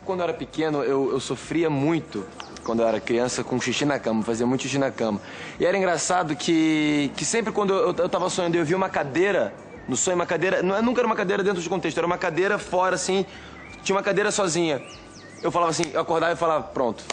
Quando eu era pequeno, eu sofria muito, quando eu era criança, com xixi na cama, fazia muito xixi na cama. E era engraçado que sempre quando eu tava sonhando, eu via uma cadeira, no sonho, uma cadeira, nunca era uma cadeira dentro de contexto, era uma cadeira fora, assim, tinha uma cadeira sozinha. Eu falava assim, eu acordava e falava, pronto,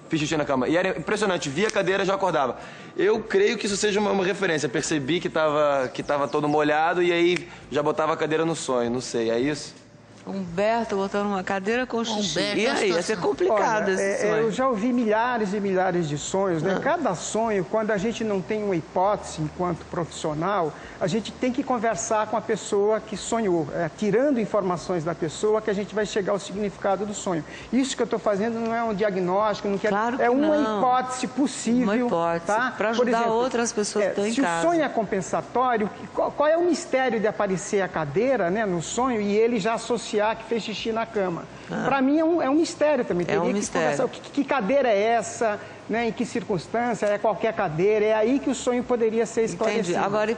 fiz xixi na cama. E era impressionante, via a cadeira e já acordava. Eu creio que isso seja uma referência, percebi que tava todo molhado e aí já botava a cadeira no sonho, não sei, é isso? Humberto botando uma cadeira com xixi. Humberto, E aí, ia ser complicado esse sonho. Eu já ouvi milhares e milhares de sonhos, né? Cada sonho, quando a gente não tem uma hipótese enquanto profissional, a gente tem que conversar com a pessoa que sonhou, tirando informações da pessoa que a gente vai chegar ao significado do sonho. Isso que eu estou fazendo não é um diagnóstico, não quero, claro que é uma não. hipótese possível. Uma hipótese, tá? para ajudar exemplo, outras pessoas que estão em casa. Se o sonho é compensatório, qual é o mistério de aparecer a cadeira, né, no sonho e ele já associar que fez xixi na cama? Para mim é um mistério também. É um mistério. Que cadeira é essa, né, em que circunstância, é qualquer cadeira, é aí que o sonho poderia ser esclarecido. Entendi. Agora,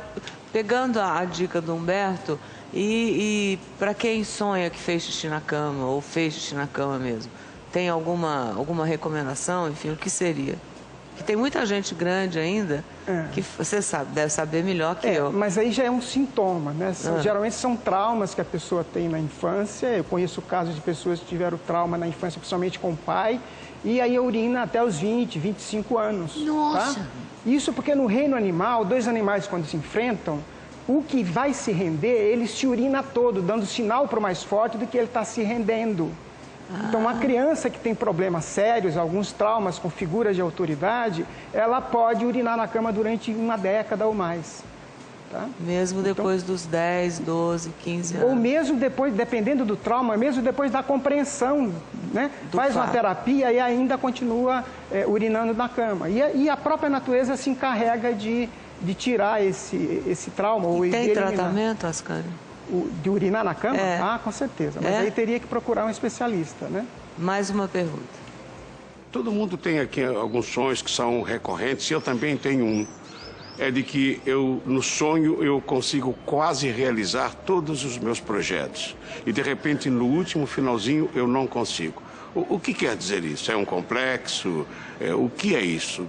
pegando a dica do Humberto, e para quem sonha que fez xixi na cama, ou fez xixi na cama mesmo, tem alguma recomendação? Enfim, o que seria? Que tem muita gente grande ainda, que você deve saber melhor que eu. Mas aí já é um sintoma, né? Geralmente são traumas que a pessoa tem na infância. Eu conheço casos de pessoas que tiveram trauma na infância, principalmente com o pai, e aí urina até os 20, 25 anos. Nossa! Tá? Isso porque no reino animal, dois animais quando se enfrentam, o que vai se render, ele se urina todo, dando sinal para o mais forte do que ele está se rendendo. Então, uma criança que tem problemas sérios, alguns traumas com figuras de autoridade, ela pode urinar na cama durante uma década ou mais. Tá? Mesmo depois dos 10, 12, 15 anos. Ou mesmo depois, dependendo do trauma, mesmo depois da compreensão, né? Faz uma terapia e ainda continua urinando na cama. E a própria natureza se encarrega de tirar esse trauma. E tem tratamento, Ascânio? De urinar na cama? Ah, com certeza. Mas aí teria que procurar um especialista, né? Mais uma pergunta. Todo mundo tem aqui alguns sonhos que são recorrentes, e eu também tenho um. É de que no sonho, eu consigo quase realizar todos os meus projetos. E, de repente, no último finalzinho, eu não consigo. O que quer dizer isso? É um complexo? O que é isso?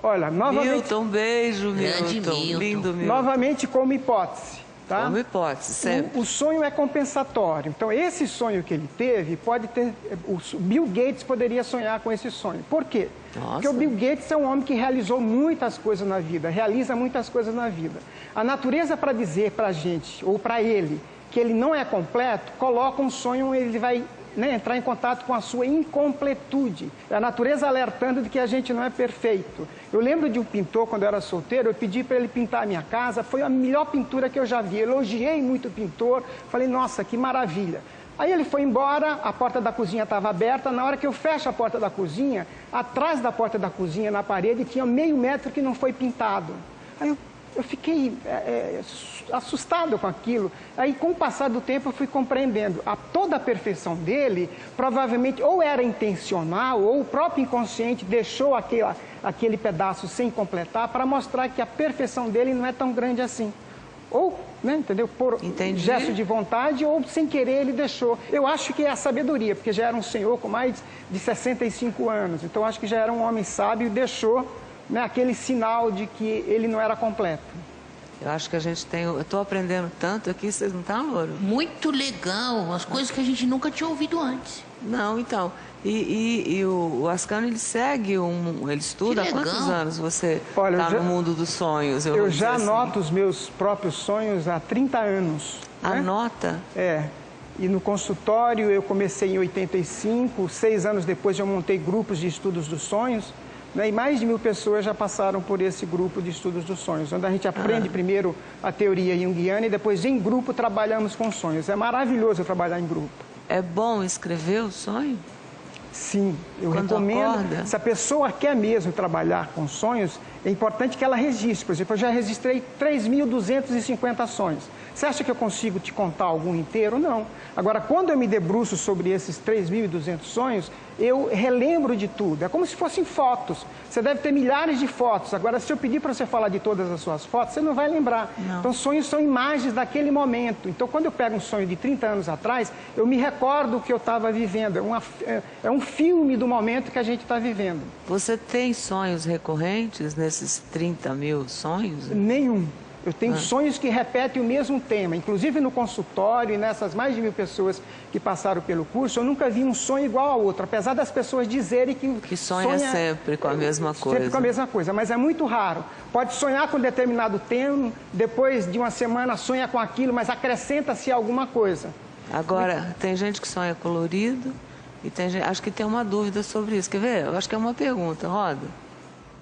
Olha, novamente... Milton, beijo, Milton. Lindo, Milton. Novamente, como hipótese. Tá? Como hipótese, sempre. O sonho é compensatório. Então, esse sonho que ele teve, pode ter... O Bill Gates poderia sonhar com esse sonho. Por quê? Nossa. Porque o Bill Gates é um homem que realizou muitas coisas na vida, realiza muitas coisas na vida. A natureza, para dizer para a gente, ou para ele, que ele não é completo, coloca um sonho onde ele vai entrar em contato com a sua incompletude. É a natureza alertando de que a gente não é perfeito. Eu lembro de um pintor, quando eu era solteiro, eu pedi para ele pintar a minha casa, foi a melhor pintura que eu já vi. Eu elogiei muito o pintor, falei, nossa, que maravilha. Aí ele foi embora, a porta da cozinha estava aberta, na hora que eu fecho a porta da cozinha, atrás da porta da cozinha, na parede, tinha meio metro que não foi pintado. Aí eu fiquei assustado com aquilo. Aí, com o passar do tempo, eu fui compreendendo. Toda a perfeição dele, provavelmente, ou era intencional, ou o próprio inconsciente deixou aquele pedaço sem completar para mostrar que a perfeição dele não é tão grande assim. Ou, entendeu? Por gesto de vontade, ou sem querer ele deixou. Eu acho que é a sabedoria, porque já era um senhor com mais de 65 anos. Então, acho que já era um homem sábio e deixou aquele sinal de que ele não era completo. Eu acho que a gente tem... Eu estou aprendendo tanto aqui, vocês não estão, Louro? Muito legal, as coisas que a gente nunca tinha ouvido antes. Não, então... E o Ascânio, ele segue ele estuda? Há quantos anos você está no mundo dos sonhos? Eu já anoto os meus próprios sonhos há 30 anos. Anota? E no consultório eu comecei em 85, 6 anos depois eu montei grupos de estudos dos sonhos. E mais de 1000 pessoas já passaram por esse grupo de estudos dos sonhos, onde a gente aprende primeiro a teoria junguiana e depois, em grupo, trabalhamos com sonhos. É maravilhoso trabalhar em grupo. É bom escrever o sonho? Sim, eu recomendo. Se a pessoa quer mesmo trabalhar com sonhos, é importante que ela registre. Por exemplo, eu já registrei 3.250 sonhos. Você acha que eu consigo te contar algum inteiro? Não. Agora, quando eu me debruço sobre esses 3.200 sonhos, eu relembro de tudo. É como se fossem fotos. Você deve ter milhares de fotos. Agora, se eu pedir para você falar de todas as suas fotos, você não vai lembrar. Não. Então, sonhos são imagens daquele momento. Então, quando eu pego um sonho de 30 anos atrás, eu me recordo o que eu estava vivendo. É um filme do momento que a gente está vivendo. Você tem sonhos recorrentes nesses 30 mil sonhos? Nenhum. Eu tenho sonhos que repetem o mesmo tema. Inclusive no consultório e nessas mais de 1.000 pessoas que passaram pelo curso, eu nunca vi um sonho igual ao outro. Apesar das pessoas dizerem que sonha sempre com a mesma coisa. Sempre com a mesma coisa, mas é muito raro. Pode sonhar com determinado tema, depois de uma semana sonha com aquilo, mas acrescenta-se alguma coisa. Agora, tem gente que sonha colorido e tem gente, acho que tem uma dúvida sobre isso. Quer ver? Eu acho que é uma pergunta. Roda.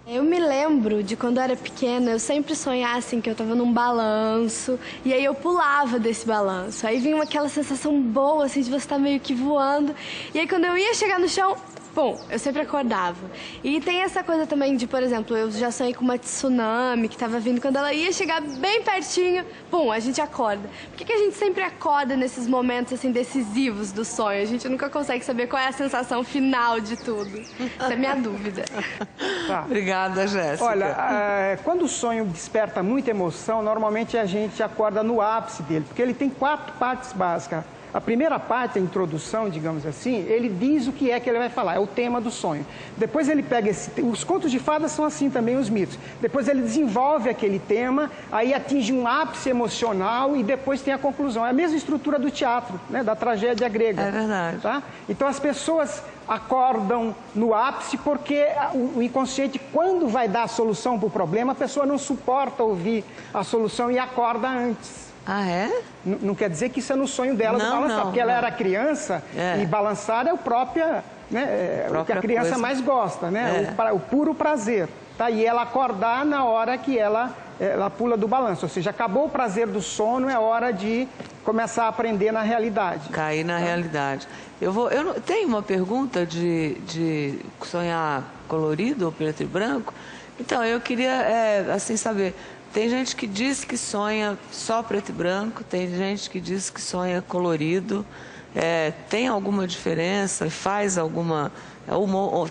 Eu me lembro de quando eu era pequena, eu sempre sonhava assim, que eu estava num balanço, e aí eu pulava desse balanço. Aí vinha aquela sensação boa, assim, de você estar meio que voando. E aí quando eu ia chegar no chão, bom, eu sempre acordava. E tem essa coisa também de, por exemplo, eu já sonhei com uma tsunami que estava vindo. Quando ela ia chegar bem pertinho, pum, a gente acorda. Por que a gente sempre acorda nesses momentos, assim, decisivos do sonho? A gente nunca consegue saber qual é a sensação final de tudo. Essa é a minha dúvida. Tá. Obrigada, Jéssica. Olha, quando o sonho desperta muita emoção, normalmente a gente acorda no ápice dele, porque ele tem 4 partes básicas. A primeira parte, a introdução, digamos assim, ele diz o que é que ele vai falar, é o tema do sonho. Depois ele pega os contos de fadas são assim também, os mitos. Depois ele desenvolve aquele tema, aí atinge um ápice emocional e depois tem a conclusão. É a mesma estrutura do teatro, né, da tragédia grega. É verdade. Tá? Então as pessoas acordam no ápice porque o inconsciente, quando vai dar a solução para o problema, a pessoa não suporta ouvir a solução e acorda antes. Ah, é? Não quer dizer que isso é no sonho dela do balançar, porque ela era criança e balançar é o próprio, né, o que a criança coisa. Mais gosta, né? O puro prazer. Tá? E ela acordar na hora que ela pula do balanço, ou seja, acabou o prazer do sono, é hora de começar a aprender na realidade. Cair na realidade. Eu tenho uma pergunta de sonhar colorido ou preto e branco. Então, eu queria assim saber. Tem gente que diz que sonha só preto e branco, tem gente que diz que sonha colorido. Tem alguma diferença? Faz alguma...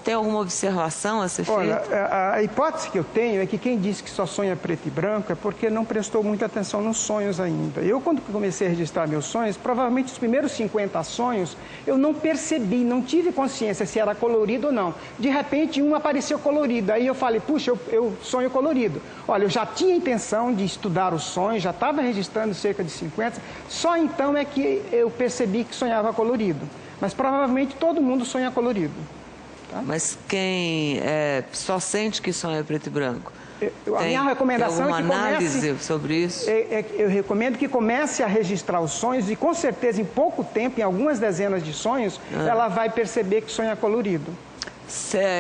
Tem alguma observação a ser feita? Olha, a hipótese que eu tenho é que quem diz que só sonha preto e branco é porque não prestou muita atenção nos sonhos ainda. Eu, quando comecei a registrar meus sonhos, provavelmente os primeiros 50 sonhos, eu não percebi, não tive consciência se era colorido ou não. De repente, um apareceu colorido. Aí eu falei, puxa, eu sonho colorido. Olha, eu já tinha intenção de estudar os sonhos, já estava registrando cerca de 50, só então é que eu percebi que sonhava colorido. Mas provavelmente todo mundo sonha colorido. Tá? Mas quem só sente que sonha preto e branco? A minha recomendação é que comece... análise sobre isso? Eu recomendo que comece a registrar os sonhos e, com certeza, em pouco tempo, em algumas dezenas de sonhos, ela vai perceber que sonha colorido.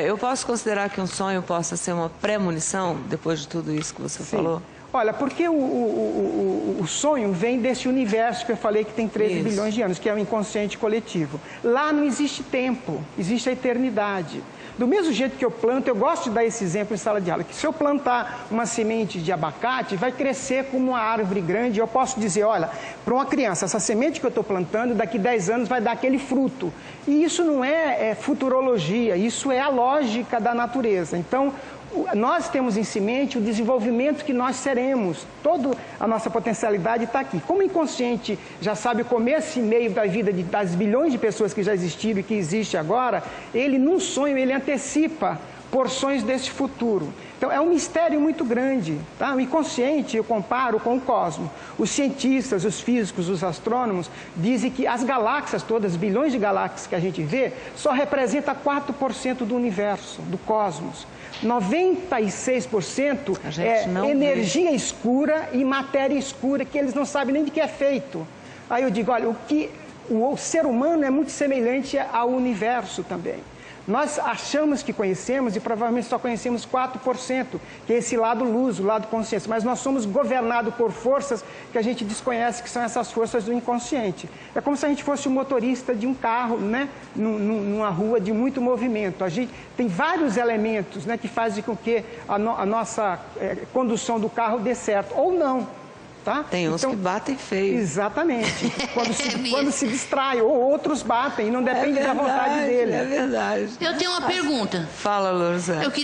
Eu posso considerar que um sonho possa ser uma premonição, depois de tudo isso que você falou? Olha, porque o sonho vem desse universo que eu falei que tem 13 bilhões de anos, que é o inconsciente coletivo. Lá não existe tempo, existe a eternidade. Do mesmo jeito que eu planto, eu gosto de dar esse exemplo em sala de aula, que se eu plantar uma semente de abacate, vai crescer como uma árvore grande. Eu posso dizer, olha, para uma criança, essa semente que eu estou plantando, daqui 10 anos vai dar aquele fruto. E isso não é futurologia, isso é a lógica da natureza. Então, nós temos em mente o desenvolvimento que nós seremos. Toda a nossa potencialidade está aqui. Como o inconsciente já sabe o começo e meio da vida das bilhões de pessoas que já existiram e que existe agora, ele, num sonho, ele antecipa porções desse futuro. Então, é um mistério muito grande. Tá? O inconsciente, eu comparo com o cosmos. Os cientistas, os físicos, os astrônomos dizem que as galáxias todas, bilhões de galáxias que a gente vê, só representa 4% do universo, do cosmos. 96% é energia escura e matéria escura, que eles não sabem nem de que é feito. Aí eu digo, olha, o ser humano é muito semelhante ao universo também. Nós achamos que conhecemos e provavelmente só conhecemos 4%, que é esse lado luz, o lado consciente. Mas nós somos governados por forças que a gente desconhece, que são essas forças do inconsciente. É como se a gente fosse o motorista de um carro, né? Numa rua de muito movimento. A gente tem vários elementos, né, que fazem com que a nossa condução do carro dê certo, ou não. Tá? Tem uns que batem feio. Exatamente. Quando se distrai, ou outros batem, e não depende da vontade dele. É verdade. Eu tenho uma pergunta. Fala, Lourdes. Eu queria